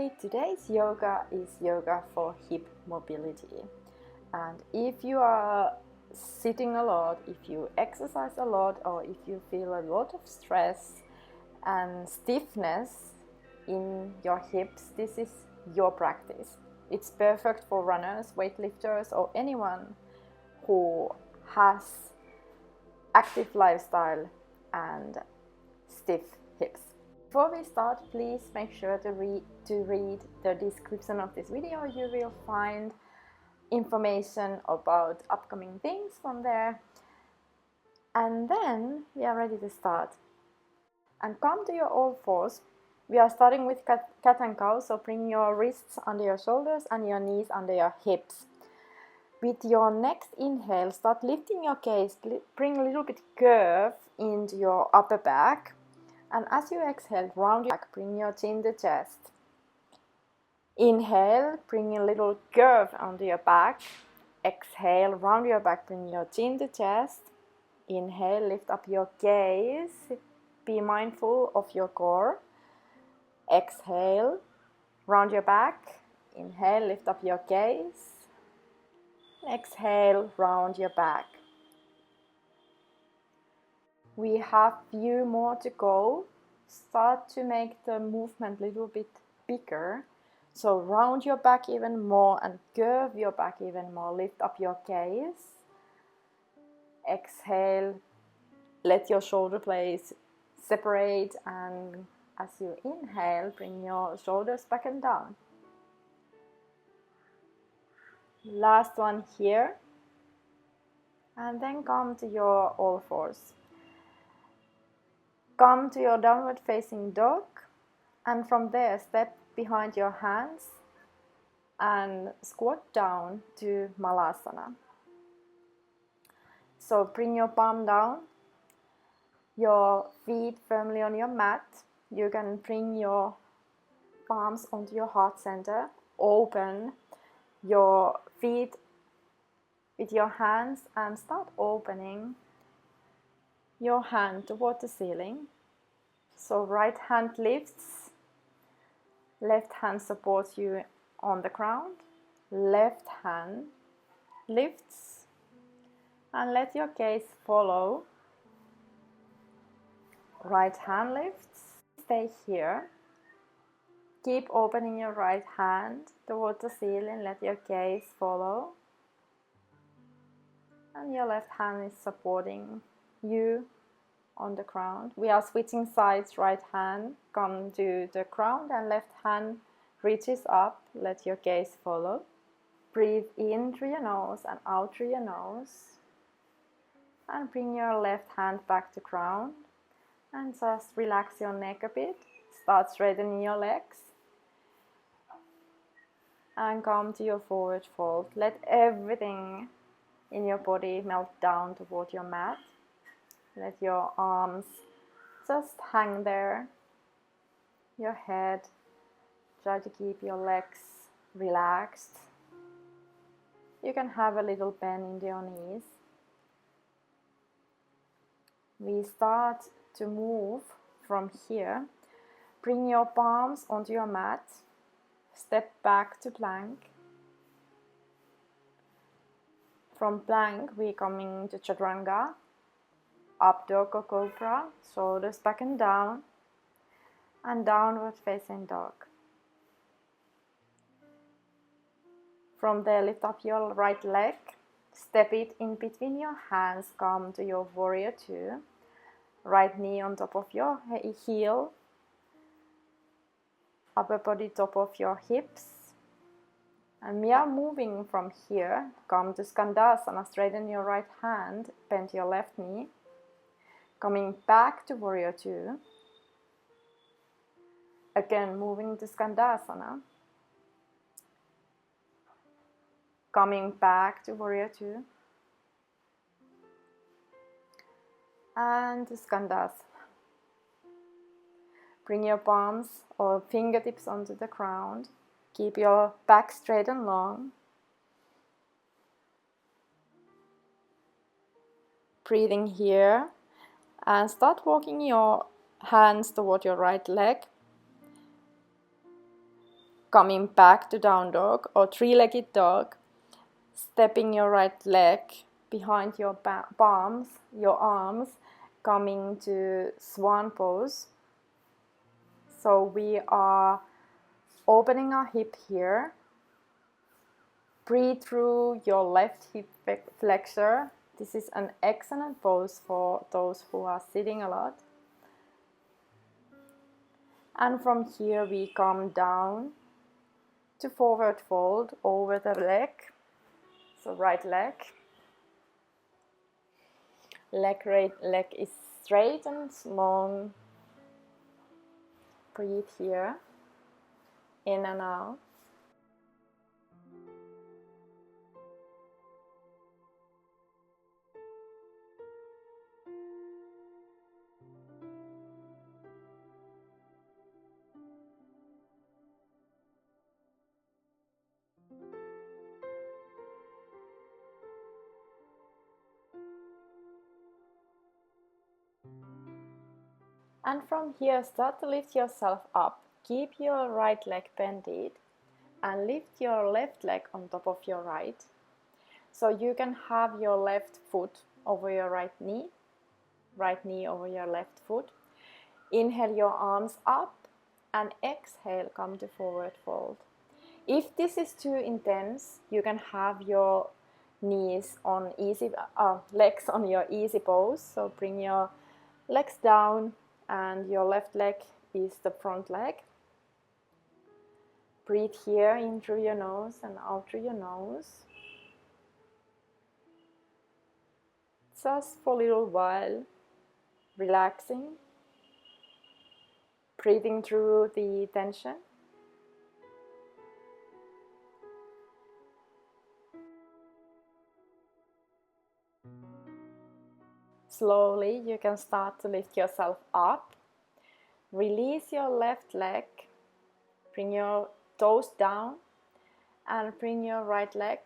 everybody, today's yoga is yoga for hip mobility. And if you are sitting a lot, if you exercise a lot, or if you feel a lot of stress and stiffness in your hips, this is your practice. It's perfect for runners, weightlifters, or anyone who has active lifestyle and stiff hips. Before we start, please make sure to read the description of this video. You will find information about upcoming things from there. And then we are ready to start. And come to your all fours. We are starting with cat and cow, so bring your wrists under your shoulders and your knees under your hips. With your next inhale, start lifting your gaze, bring a little bit curve into your upper back. And as you exhale, round your back, bring your chin to chest. Inhale, bring a little curve onto your back. Exhale, round your back, bring your chin to chest. Inhale, lift up your gaze. Be mindful of your core. Exhale, round your back. Inhale, lift up your gaze. Exhale, round your back. We have few more to go. Start to make the movement a little bit bigger. So round your back even more and curve your back even more. Lift up your gaze. Exhale. Let your shoulder blades separate, and as you inhale, bring your shoulders back and down. Last one here. And then come to your all fours. Come to your downward facing dog, and from there step behind your hands and squat down to Malasana. So bring your palm down, your feet firmly on your mat. You can bring your palms onto your heart center. Open your feet with your hands and start opening your hand toward the ceiling. So right hand lifts, left hand supports you on the ground, left hand lifts, and let your gaze follow. Right hand lifts, stay here. Keep opening your right hand toward the ceiling, let your gaze follow. And your left hand is supporting you on the ground. We are switching sides. Right hand come to the ground and left hand reaches up. Let your gaze follow. Breathe in through your nose and out through your nose. And bring your left hand back to ground. And just relax your neck a bit. Start straightening your legs. And come to your forward fold. Let everything in your body melt down toward your mat. Let your arms just hang there. Your head. Try to keep your legs relaxed. You can have a little bend in your knees. We start to move from here. Bring your palms onto your mat. Step back to plank. From plank, we coming to chaturanga. Up dog or cobra, shoulders back and down, and downward facing dog. From there, lift up your right leg, step it in between your hands, come to your warrior two. Right knee on top of your heel, upper body top of your hips. And we are moving from here, come to Skandasana, straighten your right hand, bend your left knee. Coming back to warrior two. Again, moving to Skandasana. Coming back to warrior two. And to Skandasana. Bring your palms or fingertips onto the ground. Keep your back straight and long. Breathing here. And start walking your hands toward your right leg. Coming back to down dog or three-legged dog, stepping your right leg behind your palms, your arms, coming to swan pose. So we are opening our hip here. Breathe through your left hip flexor. This is an excellent pose for those who are sitting a lot. And from here we come down to forward fold over the leg. So right leg. Leg is straight and long. Breathe here. In and out. And from here, start to lift yourself up. Keep your right leg bended and lift your left leg on top of your right. So you can have your left foot over your right knee over your left foot. Inhale your arms up and exhale, come to forward fold. If this is too intense, you can have your knees on legs on your easy pose. So bring your legs down and your left leg is the front leg. Breathe here in through your nose and out through your nose. Just for a little while, relaxing, breathing through the tension. Slowly, you can start to lift yourself up. Release your left leg. Bring your toes down and bring your right leg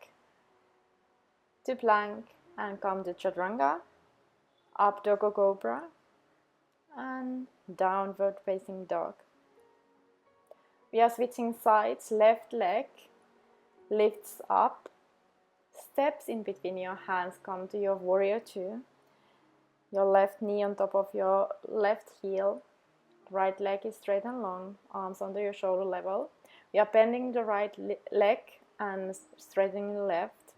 to plank and come to chaturanga, up dog or cobra, and downward facing dog. We are switching sides. Left leg lifts up, steps in between your hands, come to your warrior two. Your left knee on top of your left heel. Right leg is straight and long, arms under your shoulder level. We are bending the right leg and straightening the left.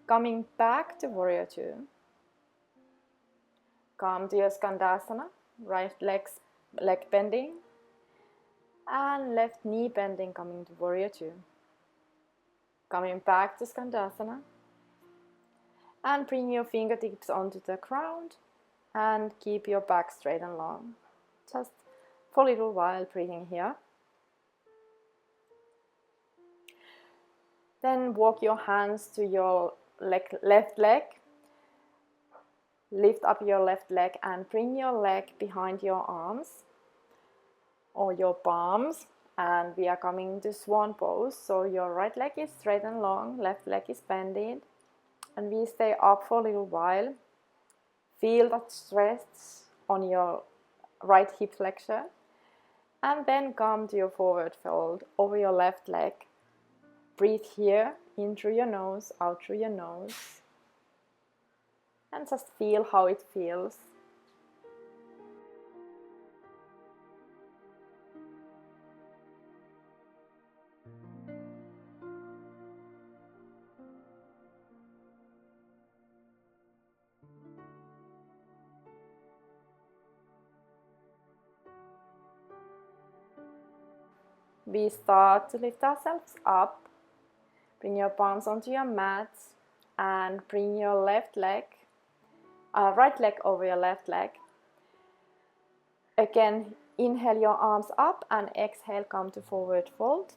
Coming back to warrior two. Come to your skandasana, right leg bending and left knee bending, coming to warrior two. Coming back to skandasana and bring your fingertips onto the ground and keep your back straight and long. Just for a little while, breathing here. Then walk your hands to your left leg. Lift up your left leg and bring your leg behind your arms or your palms. And we are coming to swan pose. So your right leg is straight and long, left leg is bended. And we stay up for a little while. Feel that stress on your right hip flexor. And then come to your forward fold over your left leg. Breathe here, in through your nose, out through your nose. And just feel how it feels. We start to lift ourselves up. Bring your palms onto your mat and bring your right leg over your left leg. Again, inhale your arms up and exhale, come to forward fold.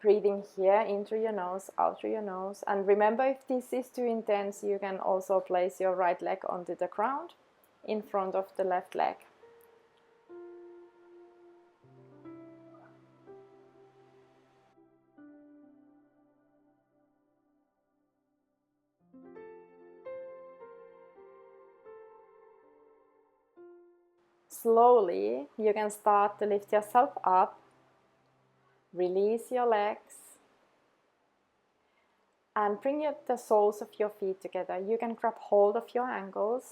Breathing here in through your nose, out through your nose. And remember, if this is too intense, you can also place your right leg onto the ground in front of the left leg. Slowly, you can start to lift yourself up. Release your legs and bring the soles of your feet together. You can grab hold of your ankles.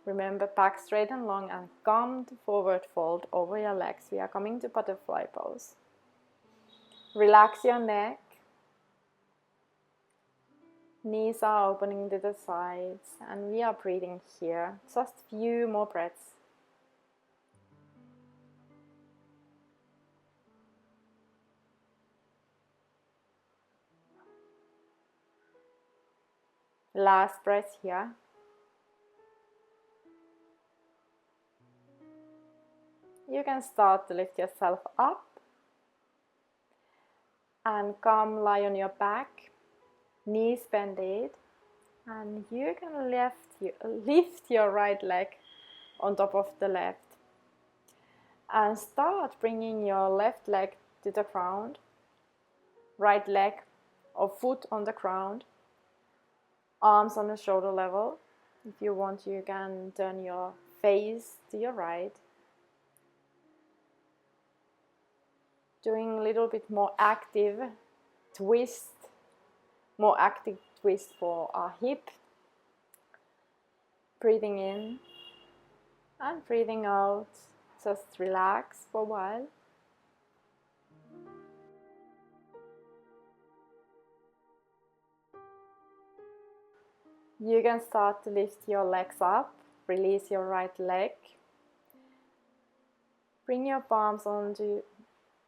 Remember, back straight and long, and come to forward fold over your legs. We are coming to butterfly pose. Relax your neck. Knees are opening to the sides, and we are breathing here. Just a few more breaths. Last breath here. You can start to lift yourself up and come lie on your back, knees bended, and you can lift your right leg on top of the left and start bringing your left leg to the ground, right leg or foot on the ground, arms on the shoulder level. If you want, you can turn your face to your right. Doing a little bit more active twist, for our hip. Breathing in and breathing out. Just relax for a while. You can start to lift your legs up. Release your right leg. Bring your palms onto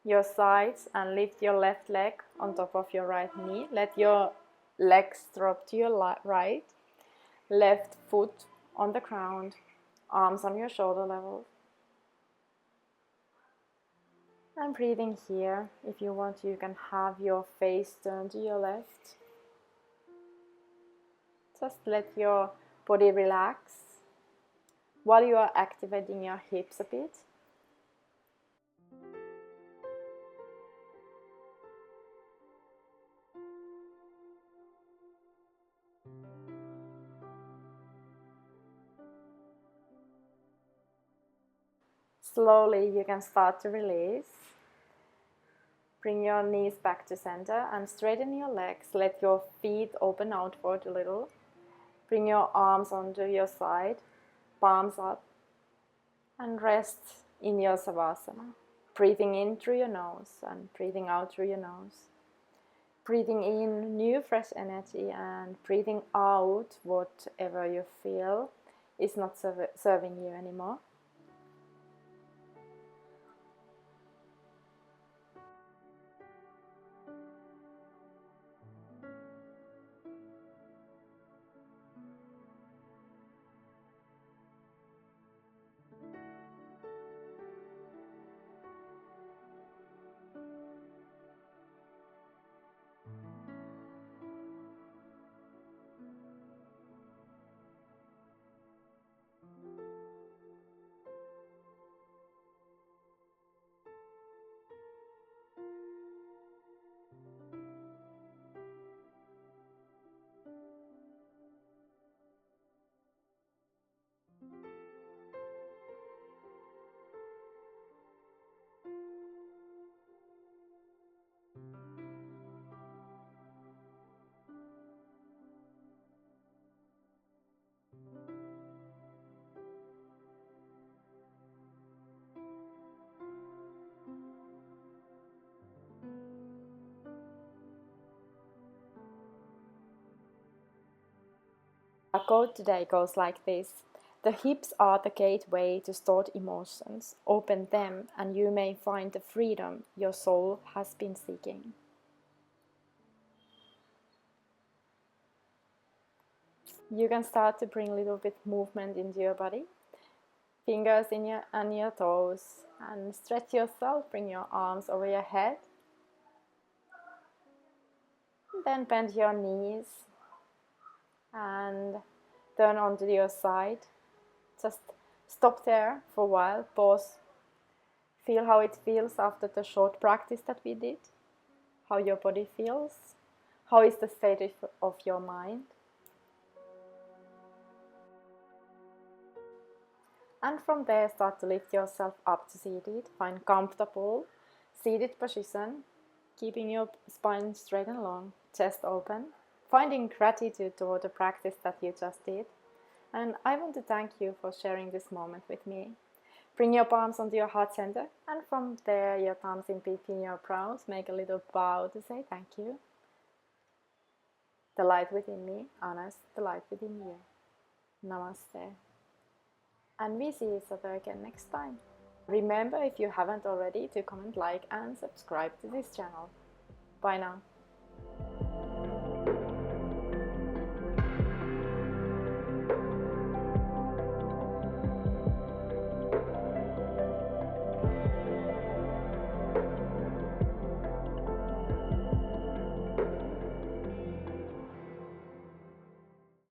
your sides and lift your left leg on top of your right knee. Let your legs drop to your right. Left foot on the ground. Arms on your shoulder level. And breathing here. If you want, you can have your face turned to your left. Just let your body relax while you are activating your hips a bit. Slowly you can start to release. Bring your knees back to center and straighten your legs. Let your feet open outward a little. Bring your arms onto your side, palms up, and rest in your Savasana. Breathing in through your nose and breathing out through your nose. Breathing in new fresh energy and breathing out whatever you feel is not serving you anymore. Our quote today goes like this: the hips are the gateway to stored emotions. Open them and you may find the freedom your soul has been seeking. You can start to bring a little bit movement into your body. Fingers on your toes, and stretch yourself. Bring your arms over your head. Then bend your knees and turn onto your side. Just stop there for a while, pause. Feel how it feels after the short practice that we did. How your body feels. How is the state of your mind? And from there, start to lift yourself up to seated. Find comfortable seated position. keeping your spine straight and long, chest open, finding gratitude toward the practice that you just did. And I want to thank you for sharing this moment with me. Bring your palms onto your heart center, and from there your thumbs in between your brows. Make a little bow to say thank you. The light within me honors the light within you. Namaste. And we see each other again next time. Remember, if you haven't already, to comment, like and subscribe to this channel. Bye now.